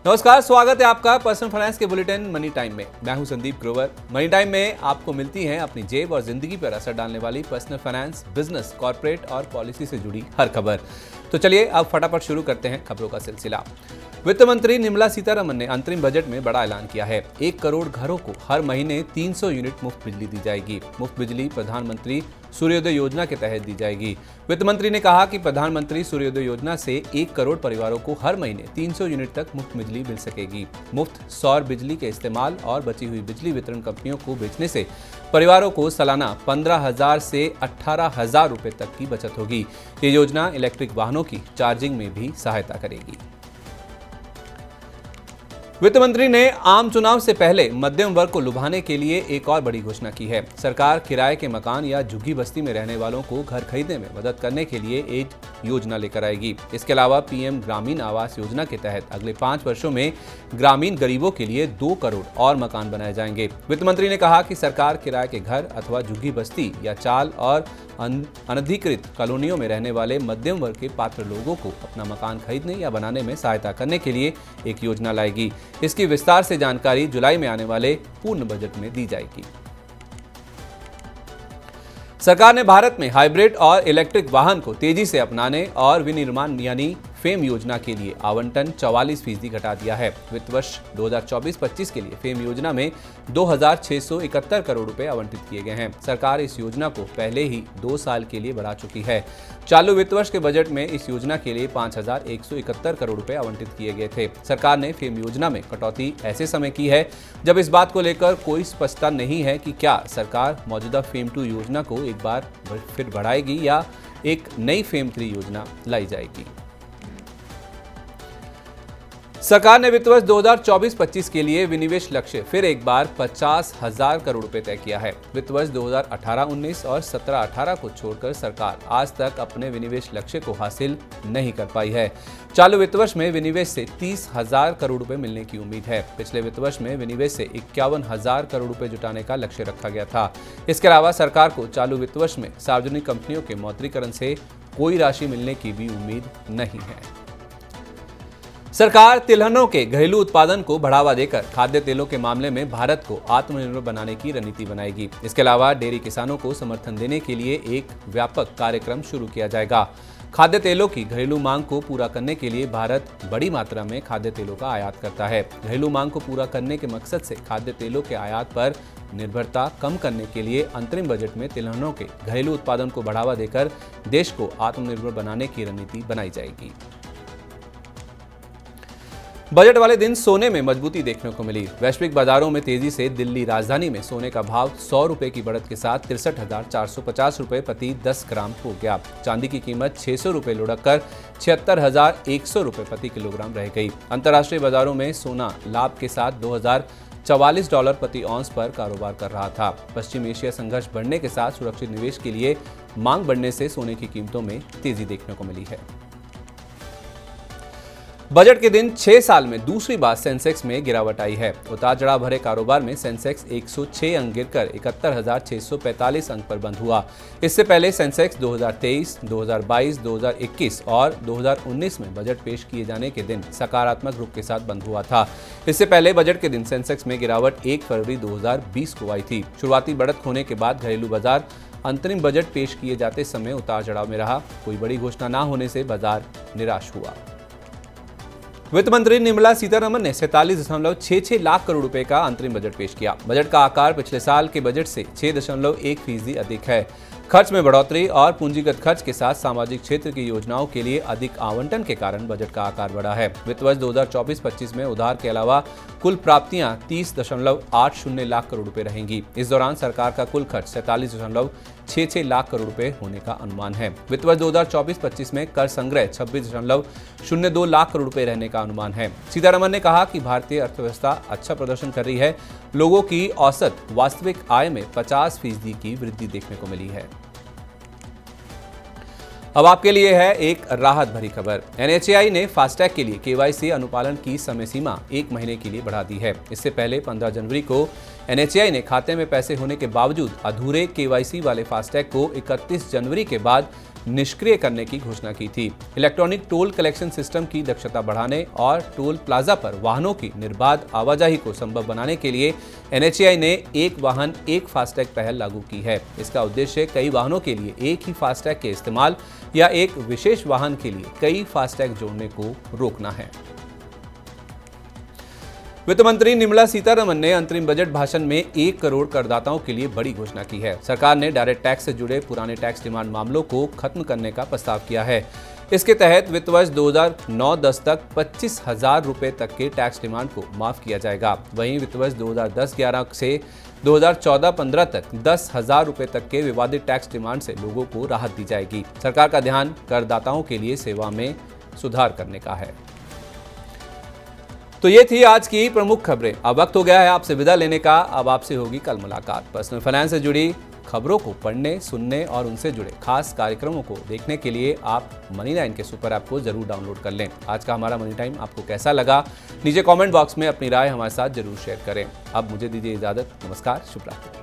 नमस्कार, स्वागत है आपका पर्सनल फाइनेंस के बुलेटिन मनी टाइम में। मैं हूं संदीप ग्रोवर। मनी टाइम में आपको मिलती हैं अपनी जेब और जिंदगी पर असर डालने वाली पर्सनल फाइनेंस, बिजनेस, कॉर्पोरेट और पॉलिसी से जुड़ी हर खबर। तो चलिए अब फटाफट शुरू करते हैं खबरों का सिलसिला। वित्त मंत्री निर्मला सीतारमण ने अंतरिम बजट में बड़ा ऐलान किया है। 1 करोड़ घरों को हर महीने 300 यूनिट मुफ्त बिजली दी जाएगी। मुफ्त बिजली प्रधानमंत्री सूर्योदय योजना के तहत दी जाएगी। वित्त मंत्री ने कहा कि प्रधानमंत्री सूर्योदय योजना से 1 करोड़ परिवारों को हर महीने 300 यूनिट तक मुफ्त बिजली मिल सकेगी। मुफ्त सौर बिजली के इस्तेमाल और बची हुई बिजली वितरण कंपनियों को बेचने से परिवारों को सालाना 15,000 से 18,000 रुपए तक की बचत होगी। ये योजना इलेक्ट्रिक वाहनों की चार्जिंग में भी सहायता करेगी। वित्त मंत्री ने आम चुनाव से पहले मध्यम वर्ग को लुभाने के लिए एक और बड़ी घोषणा की है। सरकार किराए के मकान या झुग्गी बस्ती में रहने वालों को घर खरीदने में मदद करने के लिए एक योजना लेकर आएगी। इसके अलावा पीएम ग्रामीण आवास योजना के तहत अगले 5 वर्षों में ग्रामीण गरीबों के लिए 2 करोड़ और मकान बनाए जाएंगे। वित्त मंत्री ने कहा कि सरकार किराए के घर अथवा झुग्गी बस्ती या चाल और अनधिकृत कॉलोनियों में रहने वाले मध्यम वर्ग के पात्र लोगों को अपना मकान खरीदने या बनाने में सहायता करने के लिए एक योजना लाएगी। इसकी विस्तार से जानकारी जुलाई में आने वाले पूर्ण बजट में दी जाएगी। सरकार ने भारत में हाइब्रिड और इलेक्ट्रिक वाहन को तेजी से अपनाने और विनिर्माण यानी फेम योजना के लिए आवंटन 44% घटा दिया है। वित्त वर्ष 2024-25 के लिए फेम योजना में 2,671 करोड़ रुपए आवंटित किए गए हैं। सरकार इस योजना को पहले ही 2 साल के लिए बढ़ा चुकी है। चालू वित्त वर्ष के बजट में इस योजना के लिए 5,171 करोड़ रुपए आवंटित किए गए थे। सरकार ने फेम योजना में कटौती ऐसे समय की है जब इस बात को लेकर कोई स्पष्टता नहीं है कि क्या सरकार मौजूदा फेम 2 योजना को एक बार फिर बढ़ाएगी या एक नई फेम 3 योजना लाई जाएगी। सरकार ने वित्त वर्ष 2024-25 के लिए विनिवेश लक्ष्य फिर एक बार 50,000 करोड़ रुपए तय किया है। वित्त वर्ष 2018-19 और 17-18 को छोड़कर सरकार आज तक अपने विनिवेश लक्ष्य को हासिल नहीं कर पाई है। चालू वित्त वर्ष में विनिवेश से 30,000 करोड़ रुपए मिलने की उम्मीद है। पिछले वित्त वर्ष में विनिवेश से 51,000 करोड़ रुपए जुटाने का लक्ष्य रखा गया था। इसके अलावा सरकार को चालू वित्त वर्ष में सार्वजनिक कंपनियों के मौद्रीकरण से कोई राशि मिलने की भी उम्मीद नहीं है। सरकार तिलहनों के घरेलू उत्पादन को बढ़ावा देकर खाद्य तेलों के मामले में भारत को आत्मनिर्भर बनाने की रणनीति बनाएगी। इसके अलावा डेयरी किसानों को समर्थन देने के लिए एक व्यापक कार्यक्रम शुरू किया जाएगा। खाद्य तेलों की घरेलू मांग को पूरा करने के लिए भारत बड़ी मात्रा में खाद्य तेलों का आयात करता है। घरेलू मांग को पूरा करने के मकसद से खाद्य तेलों के आयात पर निर्भरता कम करने के लिए अंतरिम बजट में तिलहनों के घरेलू उत्पादन को बढ़ावा देकर देश को आत्मनिर्भर बनाने की रणनीति बनाई जाएगी। बजट वाले दिन सोने में मजबूती देखने को मिली। वैश्विक बाजारों में तेजी से दिल्ली राजधानी में सोने का भाव 100 रुपए की बढ़त के साथ 63,450 रुपए प्रति 10 ग्राम हो गया। चांदी की कीमत 600 रुपए लुढ़क कर 76,100 रुपए प्रति किलोग्राम रह गई। अंतर्राष्ट्रीय बाजारों में सोना लाभ के साथ $2,044 प्रति औंस पर कारोबार कर रहा था। पश्चिम एशिया संघर्ष बढ़ने के साथ सुरक्षित निवेश के लिए मांग बढ़ने से सोने की कीमतों में तेजी देखने को मिली है। बजट के दिन 6 साल में दूसरी बार सेंसेक्स में गिरावट आई है। उतार चढ़ाव भरे कारोबार में सेंसेक्स 106 अंक गिरकर 71,645 अंक पर बंद हुआ। इससे पहले सेंसेक्स 2023, 2022, 2021 और 2019 में बजट पेश किए जाने के दिन सकारात्मक रुख के साथ बंद हुआ था। इससे पहले बजट के दिन सेंसेक्स में गिरावट 1 फरवरी 2020 को आई थी। शुरुआती बढ़त होने के बाद घरेलू बाजार अंतरिम बजट पेश किए जाते समय उतार चढ़ाव में रहा। कोई बड़ी घोषणा न होने से बाजार निराश हुआ। वित्त मंत्री निर्मला सीतारमण ने 47.66 लाख करोड़ रुपए का अंतरिम बजट पेश किया। बजट का आकार पिछले साल के बजट से 6.1% अधिक है। खर्च में बढ़ोतरी और पूंजीगत खर्च के साथ सामाजिक क्षेत्र की योजनाओं के लिए अधिक आवंटन के कारण बजट का आकार बढ़ा है। वित्त वर्ष 2024-25 में उधार के अलावा कुल प्राप्तियां 30.80 लाख करोड़ रुपए रहेंगी। इस दौरान सरकार का कुल खर्च 47.66 लाख करोड़ रुपए होने का अनुमान है। वित्त वर्ष 2024-25 में कर संग्रह 26.02 लाख करोड़ रुपए रहने का अनुमान है। सीतारमण ने कहा कि भारतीय अर्थव्यवस्था अच्छा प्रदर्शन कर रही है। लोगों की औसत वास्तविक आय में 50% की वृद्धि देखने को मिली है। अब आपके लिए है एक राहत भरी खबर। NHAI ने फास्टैग के लिए KYC अनुपालन की समय सीमा 1 महीने के लिए बढ़ा दी है। इससे पहले 15 जनवरी को NHAI ने खाते में पैसे होने के बावजूद अधूरे KYC वाले फास्टैग को 31 जनवरी के बाद निष्क्रिय करने की घोषणा की थी। इलेक्ट्रॉनिक टोल कलेक्शन सिस्टम की दक्षता बढ़ाने और टोल प्लाजा पर वाहनों की निर्बाध आवाजाही को संभव बनाने के लिए NHAI ने एक वाहन एक फास्टैग पहल लागू की है। इसका उद्देश्य कई वाहनों के लिए एक ही फास्टैग के इस्तेमाल या एक विशेष वाहन के लिए कई फास्टैग जोड़ने को रोकना है। वित्त मंत्री निर्मला सीतारमण ने अंतरिम बजट भाषण में 1 करोड़ करदाताओं के लिए बड़ी घोषणा की है। सरकार ने डायरेक्ट टैक्स से जुड़े पुराने टैक्स डिमांड मामलों को खत्म करने का प्रस्ताव किया है। इसके तहत वित्त वर्ष 2009-10 तक 25,000 रुपए तक के टैक्स डिमांड को माफ किया जाएगा। वहीं वित्त वर्ष 2010-11 से 2014-15 तक 10,000 रुपए तक के विवादित टैक्स डिमांड से लोगों को राहत दी जाएगी। सरकार का ध्यान करदाताओं के लिए सेवा में सुधार करने का है। तो ये थी आज की प्रमुख खबरें। अब वक्त हो गया है आपसे विदा लेने का। अब आपसे होगी कल मुलाकात। पर्सनल फाइनेंस से जुड़ी खबरों को पढ़ने, सुनने और उनसे जुड़े खास कार्यक्रमों को देखने के लिए आप मनी9 के सुपर ऐप को जरूर डाउनलोड कर लें। आज का हमारा मनी टाइम आपको कैसा लगा, नीचे कमेंट बॉक्स में अपनी राय हमारे साथ जरूर शेयर करें। अब मुझे दीजिए इजाजत। नमस्कार, शुभ रात्रि।